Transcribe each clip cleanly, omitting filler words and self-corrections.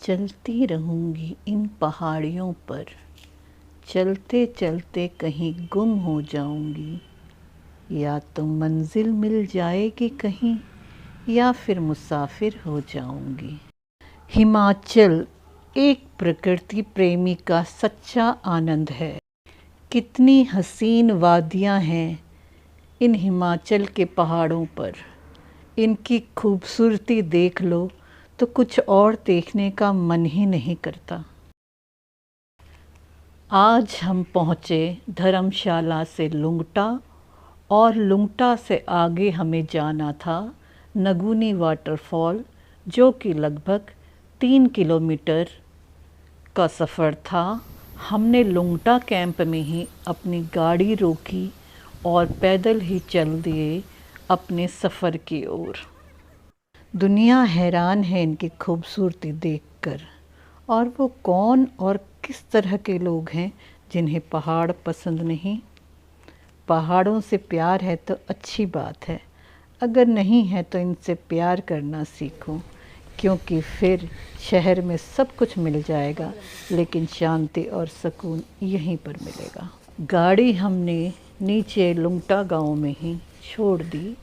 चलती रहूँगी इन पहाड़ियों पर, चलते चलते कहीं गुम हो जाऊँगी। या तो मंजिल मिल जाएगी कहीं, या फिर मुसाफिर हो जाऊँगी। हिमाचल एक प्रकृति प्रेमी का सच्चा आनंद है। कितनी हसीन वादियाँ हैं इन हिमाचल के पहाड़ों पर। इनकी खूबसूरती देख लो तो कुछ और देखने का मन ही नहीं करता। आज हम पहुँचे धर्मशाला से लुंगटा, और लुंगटा से आगे हमें जाना था नगुनी वाटरफॉल, जो कि लगभग 3 किलोमीटर का सफ़र था। हमने लुंगटा कैंप में ही अपनी गाड़ी रोकी और पैदल ही चल दिए अपने सफ़र की ओर। दुनिया हैरान है इनकी खूबसूरती देखकर। और वो कौन और किस तरह के लोग हैं जिन्हें पहाड़ पसंद नहीं। पहाड़ों से प्यार है तो अच्छी बात है, अगर नहीं है तो इनसे प्यार करना सीखो, क्योंकि फिर शहर में सब कुछ मिल जाएगा लेकिन शांति और सुकून यहीं पर मिलेगा। गाड़ी हमने नीचे लुंगटा गांव में ही छोड़ दी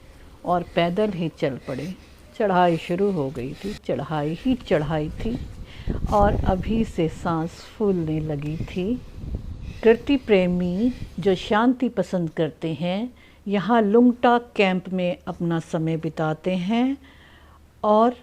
और पैदल ही चल पड़े। चढ़ाई शुरू हो गई थी, चढ़ाई ही चढ़ाई थी और अभी से सांस फूलने लगी थी। प्रकृति प्रेमी जो शांति पसंद करते हैं यहाँ लुंगटा कैंप में अपना समय बिताते हैं और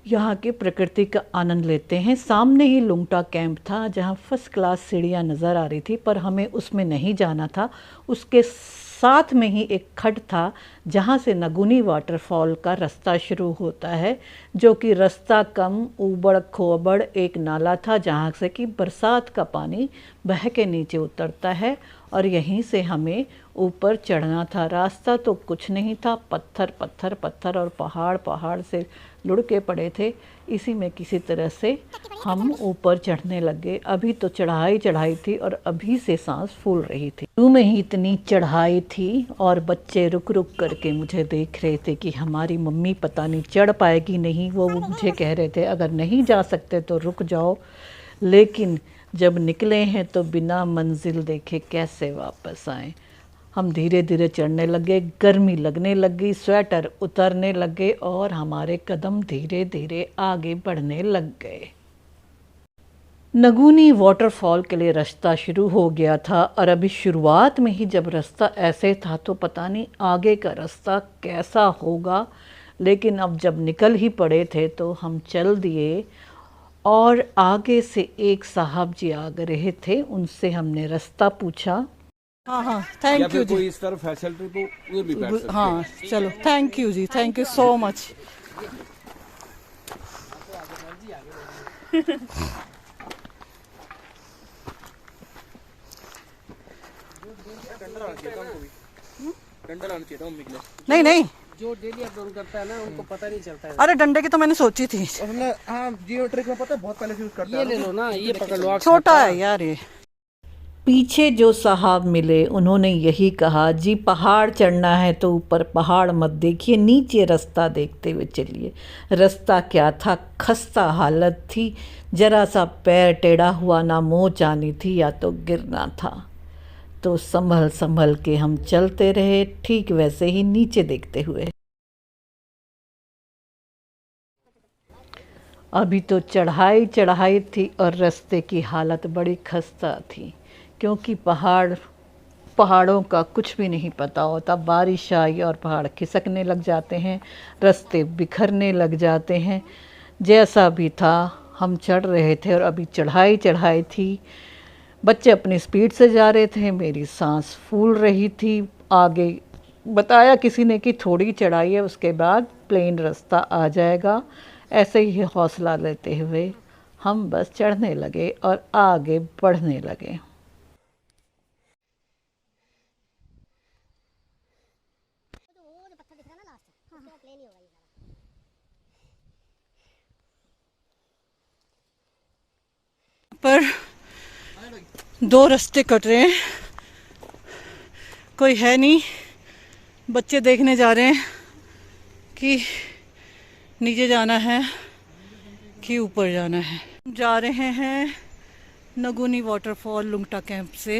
यहाँ के प्रकृति का आनंद लेते हैं। सामने ही लुंगटा कैंप था जहाँ फर्स्ट क्लास सीढ़ियाँ नज़र आ रही थी, पर हमें उसमें नहीं जाना था। उसके साथ में ही एक खड्ड था जहाँ से नगुनी वाटरफॉल का रास्ता शुरू होता है, जो कि रास्ता कम ऊबड़ खोबड़ एक नाला था जहाँ से कि बरसात का पानी बह के नीचे उतरता है और यहीं से हमें ऊपर चढ़ना था। रास्ता तो कुछ नहीं था, पत्थर पत्थर पत्थर और पहाड़ पहाड़ से लुढ़के पड़े थे। इसी में किसी तरह से हम ऊपर चढ़ने लगे। अभी तो चढ़ाई चढ़ाई थी और अभी से सांस फूल रही थी। शुरू में ही इतनी चढ़ाई थी और बच्चे रुक रुक करके मुझे देख रहे थे कि हमारी मम्मी पता नहीं चढ़ पाएगी नहीं। वो मुझे कह रहे थे अगर नहीं जा सकते तो रुक जाओ, लेकिन जब निकले हैं तो बिना मंजिल देखे कैसे वापस आएं। हम धीरे धीरे चढ़ने लगे, गर्मी लगने लगी, स्वेटर उतरने लगे और हमारे कदम धीरे धीरे आगे बढ़ने लग गए। नगुनी वाटरफॉल के लिए रास्ता शुरू हो गया था और अभी शुरुआत में ही जब रास्ता ऐसे था तो पता नहीं आगे का रास्ता कैसा होगा, लेकिन अब जब निकल ही पड़े थे तो हम चल दिए। और आगे से एक साहब जी आ रहे थे, उनसे हमने रास्ता पूछा। हाँ थैंक यू जी। कोई इस तरफ फैसिलिटी तो उधर भी बैठ सकते हैं। हाँ चलो, थैंक यू जी, थैंक यू सो मच। नहीं नहीं, जो डेली अपलोड करता है ना उनको पता नहीं चलता है। अरे डंडे की तो मैंने सोची थी। हमने हाँ जियो ट्रिक में पता है बहुत पहले से यूज करता ये ले लो ना, ये पकड़ लो। छोटा है यार ये। पीछे जो साहब मिले उन्होंने यही कहा, जी पहाड़ चढ़ना है तो ऊपर पहाड़ मत देखिए, नीचे रास्ता देखते हुए चलिए। रास्ता क्या था, खस्ता हालत थी, जरा सा पैर टेढ़ा हुआ ना मोच आनी थी या तो गिरना था। तो संभल संभल के हम चलते रहे, ठीक वैसे ही नीचे देखते हुए। अभी तो चढ़ाई चढ़ाई थी और रास्ते की हालत बड़ी खस्ता थी, क्योंकि पहाड़ों का कुछ भी नहीं पता होता। बारिश आई और पहाड़ खिसकने लग जाते हैं, रास्ते बिखरने लग जाते हैं। जैसा भी था हम चढ़ रहे थे और अभी चढ़ाई चढ़ाई थी। बच्चे अपनी स्पीड से जा रहे थे, मेरी सांस फूल रही थी। आगे बताया किसी ने कि थोड़ी चढ़ाई है, उसके बाद प्लेन रास्ता आ जाएगा। ऐसे ही हौसला लेते हुए हम बस चढ़ने लगे और आगे बढ़ने लगे। पर दो रास्ते कट रहे हैं, कोई है नहीं। बच्चे देखने जा रहे हैं कि नीचे जाना है कि ऊपर जाना है। जा रहे हैं नगुनी वाटरफॉल लुंगटा कैंप से।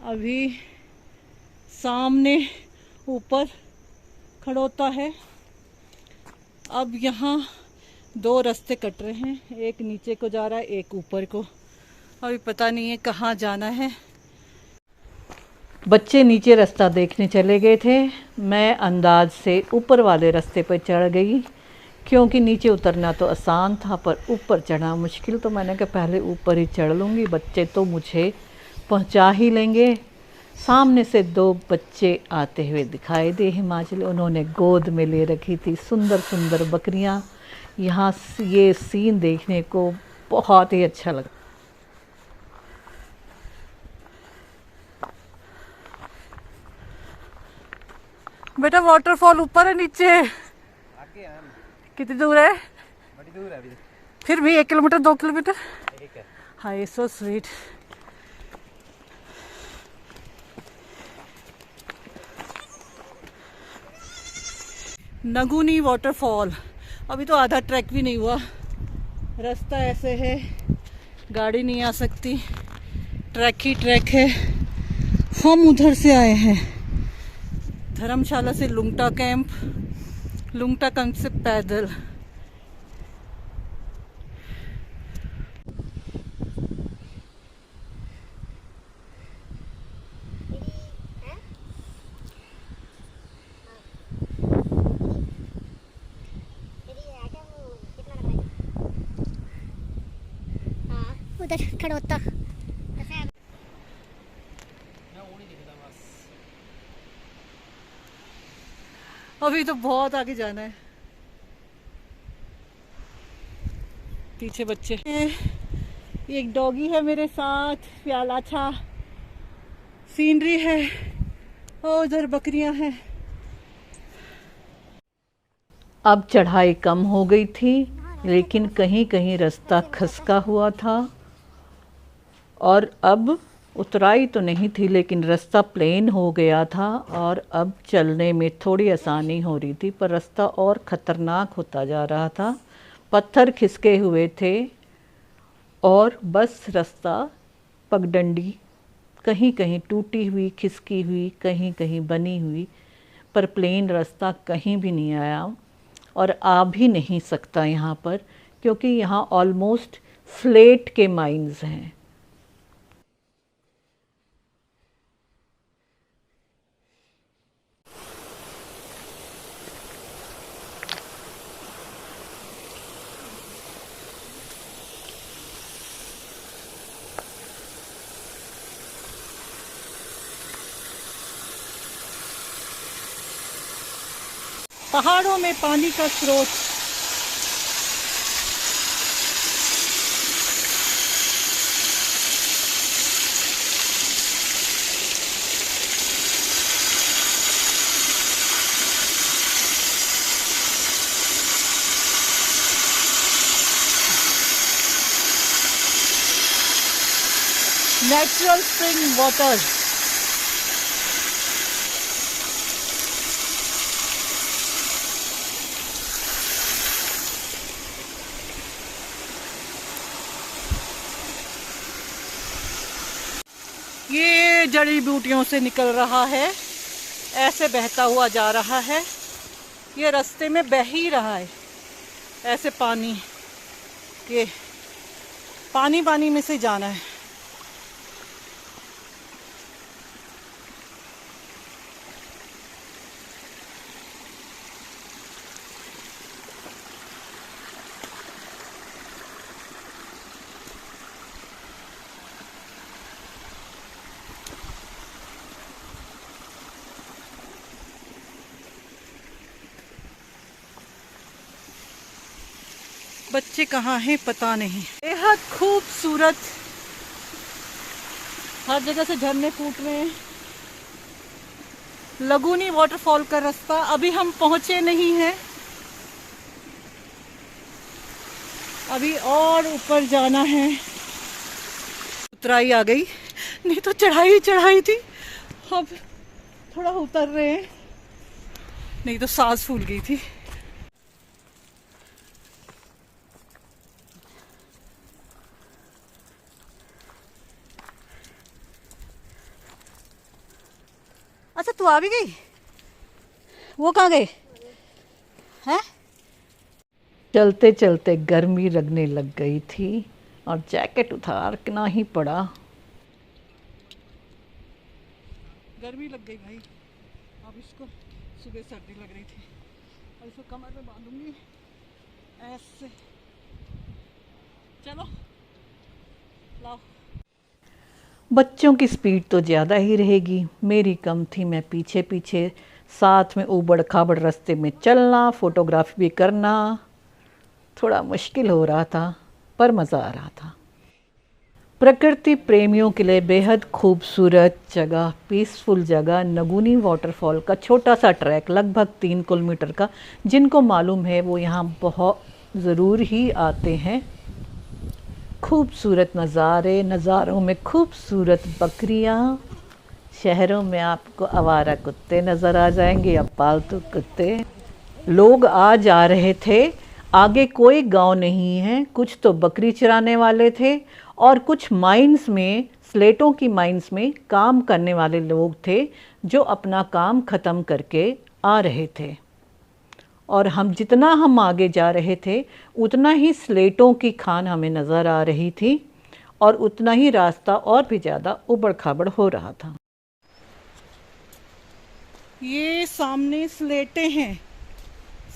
अभी सामने ऊपर खड़ोता है। अब यहाँ 2 रास्ते कट रहे हैं, एक नीचे को जा रहा है, एक ऊपर को। अभी पता नहीं है कहाँ जाना है। बच्चे नीचे रास्ता देखने चले गए थे, मैं अंदाज से ऊपर वाले रास्ते पर चढ़ गई, क्योंकि नीचे उतरना तो आसान था पर ऊपर चढ़ना मुश्किल। तो मैंने कहा पहले ऊपर ही चढ़ लूँगी, बच्चे तो मुझे पहुँचा ही लेंगे। सामने से 2 बच्चे आते हुए दिखाई दे हिमाचल। उन्होंने गोद में ले रखी थी सुंदर सुंदर बकरियाँ। यहाँ ये सीन देखने को बहुत ही अच्छा लगा। बेटा वाटरफॉल ऊपर है नीचे आगे हैं। कितनी दूर है? बड़ी दूर है अभी। फिर भी 1 किलोमीटर 2 किलोमीटर। ठीक है। हाय सो स्वीट। नगुनी वाटरफॉल। अभी तो आधा ट्रैक भी नहीं हुआ। रास्ता ऐसे है, गाड़ी नहीं आ सकती, ट्रैक ही ट्रैक है। हम उधर से आए हैं धर्मशाला से लुंगटा कैंप से पैदल। उधर खड़ोता अभी तो बहुत आगे जाना है। पीछे बच्चे एक डॉगी है मेरे साथ, प्याला अच्छा सीनरी है और उधर बकरियां हैं। अब चढ़ाई कम हो गई थी, लेकिन कहीं कहीं रास्ता खसका हुआ था और अब उतराई तो नहीं थी, लेकिन रास्ता प्लेन हो गया था और अब चलने में थोड़ी आसानी हो रही थी, पर रास्ता और ख़तरनाक होता जा रहा था। पत्थर खिसके हुए थे और बस रास्ता पगडंडी, कहीं कहीं टूटी हुई, खिसकी हुई, कहीं कहीं बनी हुई, पर प्लेन रास्ता कहीं भी नहीं आया और आ भी नहीं सकता यहाँ पर, क्योंकि यहाँ ऑलमोस्ट स्लेट के माइंस हैं। पहाड़ों में पानी का स्रोत। Natural spring water. ये जड़ी बूटियों से निकल रहा है, ऐसे बहता हुआ जा रहा है। ये रास्ते में बह ही रहा है ऐसे पानी के, पानी में से जाना है। बच्चे कहाँ हैं पता नहीं। बेहद खूबसूरत, हर जगह से झरने फूट रहे हैं। लगूनी वाटरफॉल का रास्ता, अभी हम पहुंचे नहीं हैं, अभी और ऊपर जाना है। उतराई आ गई, नहीं तो चढ़ाई थी। अब थोड़ा उतर रहे हैं, नहीं तो सांस फूल गई थी। तू आ भी गई? वो कहाँ गए हैं? चलते चलते गर्मी लगने लग गई थी और जैकेट उतारना ही पड़ा। गर्मी लग गई भाई। अब इसको सुबह सर्दी लग रही थी और इसको कमर में बांधूंगी ऐसे। चलो लाओ। बच्चों की स्पीड तो ज़्यादा ही रहेगी, मेरी कम थी। मैं पीछे पीछे, साथ में ऊबड़ खाबड़ रास्ते में चलना, फोटोग्राफी भी करना थोड़ा मुश्किल हो रहा था, पर मज़ा आ रहा था। प्रकृति प्रेमियों के लिए बेहद खूबसूरत जगह, पीसफुल जगह, नगुनी वाटरफॉल का छोटा सा ट्रैक लगभग 3 किलोमीटर का। जिनको मालूम है वो यहाँ बहुत ज़रूर ही आते हैं। खूबसूरत नज़ारे, नज़ारों में खूबसूरत बकरियाँ। शहरों में आपको आवारा कुत्ते नज़र आ जाएंगे या पालतू कुत्ते। लोग आ जा रहे थे। आगे कोई गांव नहीं है। कुछ तो बकरी चराने वाले थे और कुछ माइंस में, स्लेटों की माइंस में काम करने वाले लोग थे जो अपना काम ख़त्म करके आ रहे थे। और जितना हम आगे जा रहे थे उतना ही स्लेटों की खान हमें नज़र आ रही थी और उतना ही रास्ता और भी ज़्यादा उबड़ खाबड़ हो रहा था। ये सामने स्लेटें हैं।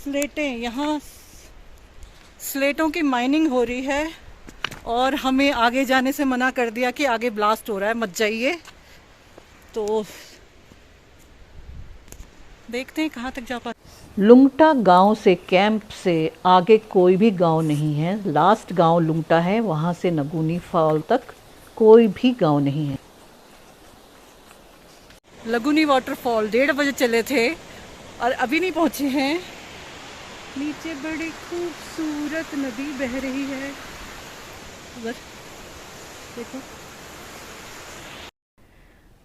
स्लेटें, यहाँ स्लेटों की माइनिंग हो रही है और हमें आगे जाने से मना कर दिया कि आगे ब्लास्ट हो रहा है, मत जाइए। तो देखते हैं कहाँ तक जा पाते। लुंगटा गांव से, कैंप से आगे कोई भी गांव नहीं है। लास्ट गांव लुंगटा है, वहाँ से नगुनी फॉल तक कोई भी गांव नहीं है। लगुनी वाटरफॉल 1:30 बजे चले थे और अभी नहीं पहुँचे हैं। नीचे बड़ी खूबसूरत नदी बह रही है, उधर देखो।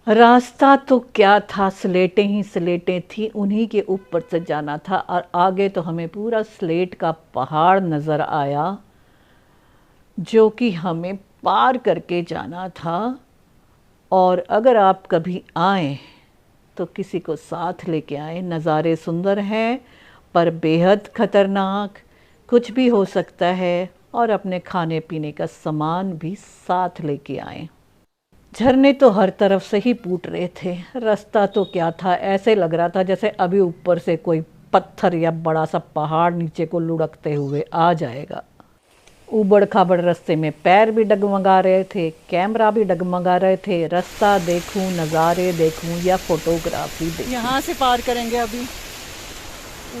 रास्ता तो क्या था, स्लेटें ही स्लेटें थी, उन्हीं के ऊपर से जाना था। और आगे तो हमें पूरा स्लेट का पहाड़ नज़र आया जो कि हमें पार करके जाना था। और अगर आप कभी आए तो किसी को साथ लेके आए। नज़ारे सुंदर हैं पर बेहद ख़तरनाक, कुछ भी हो सकता है। और अपने खाने पीने का सामान भी साथ लेके आए। झरने तो हर तरफ से ही फूट रहे थे। रास्ता तो क्या था, ऐसे लग रहा था जैसे अभी ऊपर से कोई पत्थर या बड़ा सा पहाड़ नीचे को लुढ़कते हुए आ जाएगा। ऊबड़ खाबड़ रास्ते में पैर भी डगमगा रहे थे, कैमरा भी डगमगा रहे थे। रास्ता देखूं, नज़ारे देखूं या फोटोग्राफी देखूं। यहाँ से पार करेंगे अभी।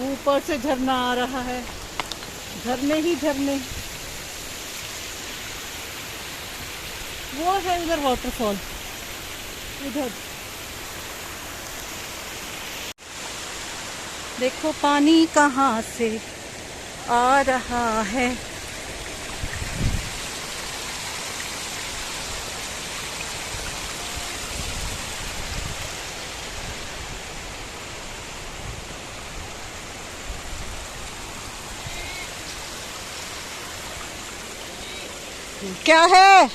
ऊपर से झरना आ रहा है, झरने ही झरने। वो है उधर वाटरफॉल, उधर देखो पानी कहाँ से आ रहा है। क्या है?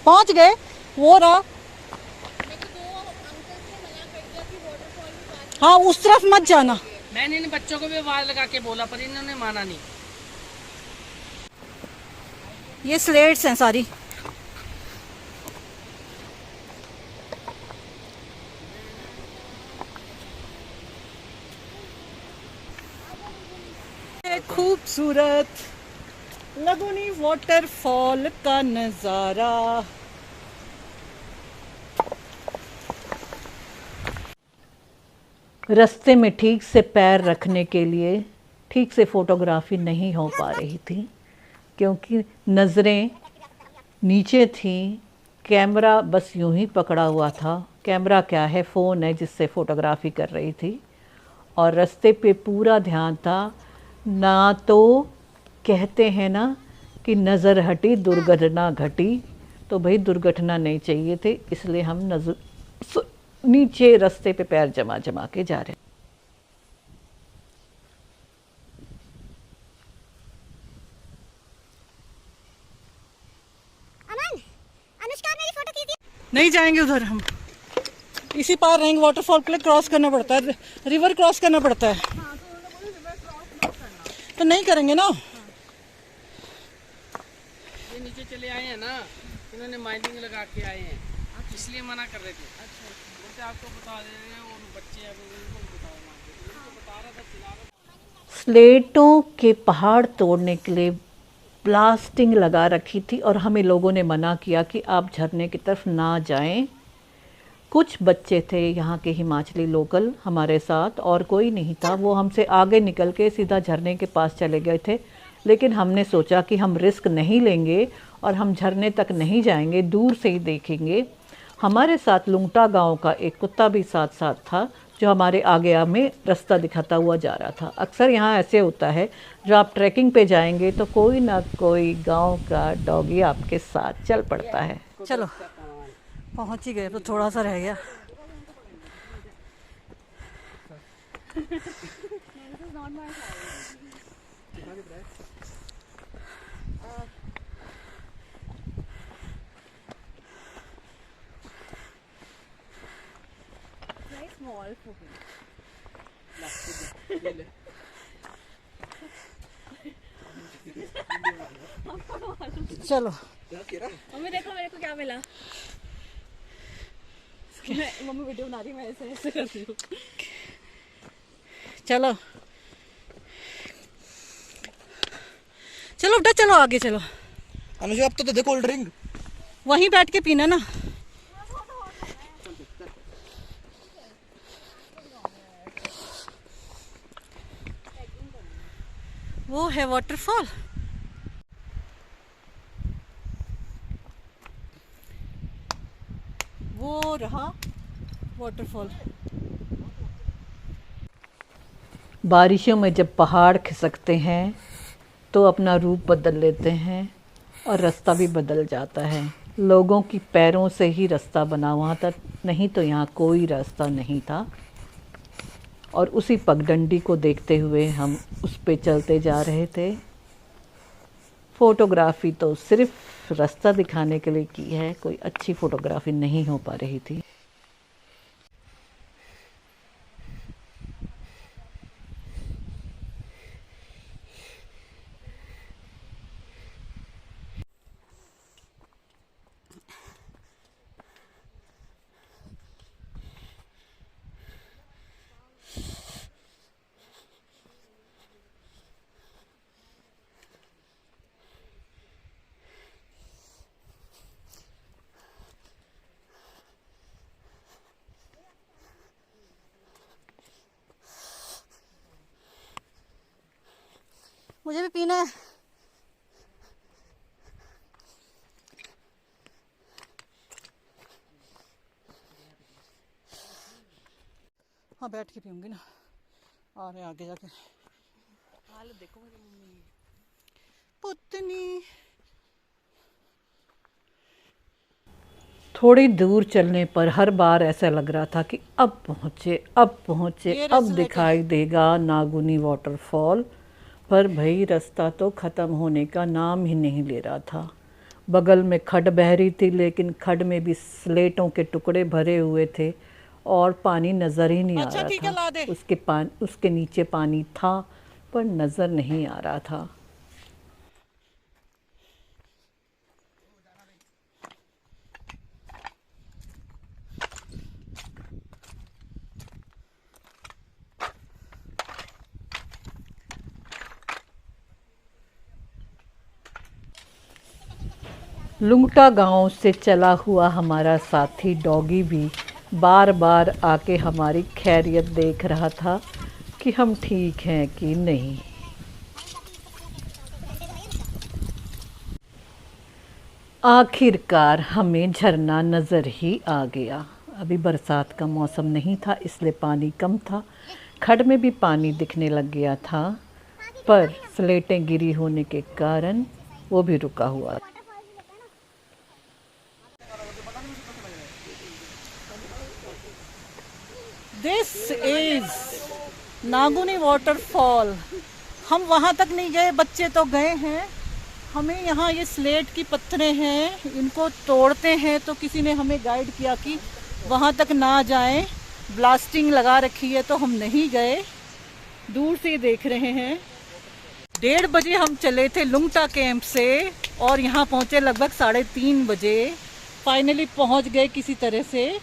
पहुंच गए, वो रहा। हाँ, उस तरफ मत जाना। मैंने इन बच्चों को भी आवाज लगा के बोला पर इन्होंने माना नहीं। ये स्लेट्स हैं सारी। खूबसूरत लगुनी वाटरफॉल का नजारा। रास्ते में ठीक से पैर रखने के लिए ठीक से फ़ोटोग्राफी नहीं हो पा रही थी क्योंकि नज़रें नीचे थी। कैमरा बस यूं ही पकड़ा हुआ था। कैमरा क्या है, फ़ोन है जिससे फ़ोटोग्राफी कर रही थी। और रास्ते पे पूरा ध्यान था। ना तो कहते हैं ना कि नज़र हटी दुर्घटना घटी, तो भाई दुर्घटना नहीं चाहिए थे, इसलिए हम नीचे रास्ते पे पैर जमा जमा के जा रहे। नहीं जाएंगे उधर हम। इसी पार रहेंगे, वाटरफॉल के लिए क्रॉस करना पड़ता है, रिवर क्रॉस करना पड़ता है। तो नहीं करेंगे ना। ये नीचे चले आए हैं ना, इन्होंने माइनिंग लगा के आए हैं, इसलिए मना कर रहे थे। बोलते आपको बता दे रहे हैं, वो बच्चे हैं उनको बता रहा था। स्लेटों के पहाड़ तोड़ने के लिए ब्लास्टिंग लगा रखी थी और हमें लोगों ने मना किया कि आप झरने की तरफ ना जाएं। कुछ बच्चे थे यहाँ के हिमाचली लोकल हमारे साथ, और कोई नहीं था। वो हमसे आगे निकल के सीधा झरने के पास चले गए थे, लेकिन हमने सोचा कि हम रिस्क नहीं लेंगे और हम झरने तक नहीं जाएंगे, दूर से ही देखेंगे। हमारे साथ लुंगटा गांव का एक कुत्ता भी साथ साथ था, जो हमारे आगे हमें रास्ता दिखाता हुआ जा रहा था। अक्सर यहाँ ऐसे होता है, जब आप ट्रैकिंग पे जाएंगे तो कोई ना कोई गांव का डॉगी आपके साथ चल पड़ता है। चलो पहुंच ही गए, तो थोड़ा सा रह गया। चलो मम्मी देखो मेरे को क्या मिला। मम्मी वीडियो बना रही, मैं ऐसे ऐसे कर रही हूँ। चलो चलो बेटा, चलो आगे चलो। अनुजा अब तो दे कोल्ड ड्रिंक। वहीं बैठ के पीना ना। वो है वाटरफॉल। वो रहा वाटरफॉल। बारिशों में जब पहाड़ खिसकते हैं तो अपना रूप बदल लेते हैं और रास्ता भी बदल जाता है। लोगों की पैरों से ही रास्ता बना वहाँ तक, नहीं तो यहाँ कोई रास्ता नहीं था। और उसी पगडंडी को देखते हुए हम उस पे चलते जा रहे थे। फ़ोटोग्राफ़ी तो सिर्फ रास्ता दिखाने के लिए की है, कोई अच्छी फ़ोटोग्राफ़ी नहीं हो पा रही थी। मुझे भी पीना है। हाँ बैठ के पीऊंगी ना, आ रहे आगे जाके। हालत देखो मेरी मम्मी पुतनी। थोड़ी दूर चलने पर हर बार ऐसा लग रहा था कि अब पहुँचे, अब पहुँचे, ये अब रास्ता दिखाई देगा नागुनी वाटरफॉल। पर भाई रास्ता तो ख़त्म होने का नाम ही नहीं ले रहा था। बगल में खड बह रही थी, लेकिन खड में भी स्लेटों के टुकड़े भरे हुए थे और पानी नज़र ही नहीं आ अच्छा, ठीक है, ला रहा दे। था। उसके नीचे पानी था पर नज़र नहीं आ रहा था। लुंगटा गांव से चला हुआ हमारा साथी डॉगी भी बार बार आके हमारी खैरियत देख रहा था कि हम ठीक हैं कि नहीं। आखिरकार हमें झरना नज़र ही आ गया। अभी बरसात का मौसम नहीं था, इसलिए पानी कम था। खड में भी पानी दिखने लग गया था, पर स्लेटें गिरी होने के कारण वो भी रुका हुआ। This is Naguni waterfall. हम वहाँ तक नहीं गए, बच्चे तो गए हैं। हमें यहाँ ये स्लेट की पत्थरें हैं, इनको तोड़ते हैं, तो किसी ने हमें गाइड किया कि वहाँ तक ना जाएं, ब्लास्टिंग लगा रखी है, तो हम नहीं गए, दूर से देख रहे हैं। 1:30 बजे हम चले थे लुंगटा कैंप से और यहाँ पहुँचे लगभग 3:30 बजे। फाइनली पहुँच गए किसी तरह से।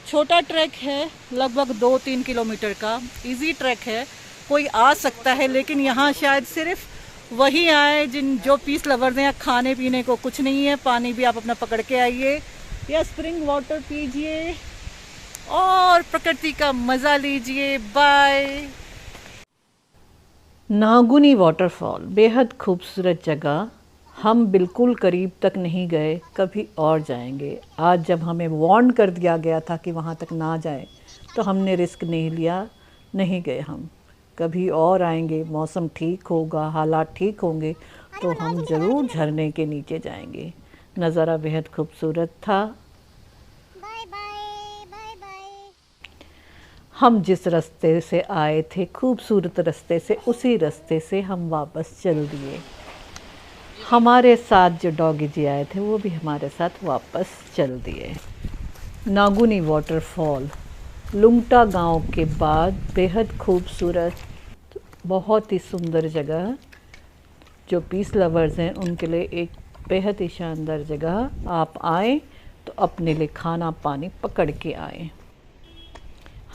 छोटा ट्रैक है, लगभग 2-3 किलोमीटर का, इजी ट्रैक है, कोई आ सकता है, लेकिन यहाँ शायद सिर्फ वही आए जो पीस लवर्स हैं। खाने पीने को कुछ नहीं है, पानी भी आप अपना पकड़ के आइए या स्प्रिंग वाटर पीजिए और प्रकृति का मज़ा लीजिए। बाय। नागुनी वाटरफॉल बेहद खूबसूरत जगह। हम बिल्कुल करीब तक नहीं गए, कभी और जाएंगे। आज जब हमें वार्न कर दिया गया था कि वहाँ तक ना जाएं, तो हमने रिस्क नहीं लिया, नहीं गए हम। कभी और आएंगे, मौसम ठीक होगा, हालात ठीक होंगे तो हम ज़रूर झरने के नीचे जाएंगे। नज़ारा बेहद खूबसूरत था। Bye bye bye bye. हम जिस रास्ते से आए थे, खूबसूरत रास्ते से, उसी रास्ते से हम वापस चल दिए। हमारे साथ जो डॉगी जी आए थे वो भी हमारे साथ वापस चल दिए। नागुनी वाटरफॉल लुंगटा गांव के बाद बेहद खूबसूरत, बहुत ही सुंदर जगह। जो पीस लवर्स हैं उनके लिए एक बेहद ही शानदार जगह। आप आएँ तो अपने लिए खाना पानी पकड़ के आएँ।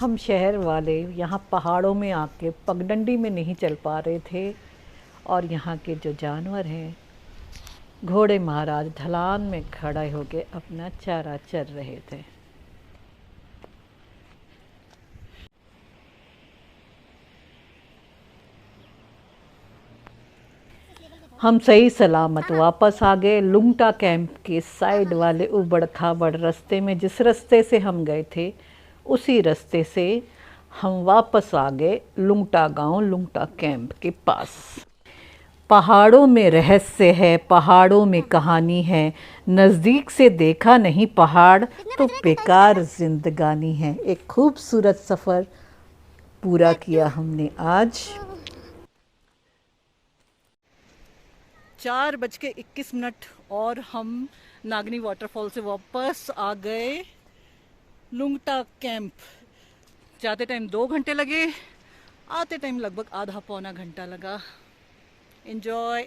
हम शहर वाले यहाँ पहाड़ों में आके पगडंडी में नहीं चल पा रहे थे, और यहाँ के जो जानवर हैं, घोड़े महाराज ढलान में खड़े होके अपना चारा चर रहे थे। हम सही सलामत वापस आ गए लुंगटा कैंप के साइड वाले उबड़ खाबड़ रास्ते में। जिस रास्ते से हम गए थे उसी रास्ते से हम वापस आ गए लुंगटा गांव, लुंगटा कैंप के पास। पहाड़ों में रहस्य है, पहाड़ों में कहानी है, नज़दीक से देखा नहीं पहाड़ तो बेकार जिंदगानी है। एक खूबसूरत सफ़र पूरा किया हमने आज। 4:21 और हम नागनी वाटरफॉल से वापस आ गए लुंगटा कैंप। जाते टाइम 2 घंटे लगे, आते टाइम लगभग आधा पौना घंटा लगा। एंजॉय।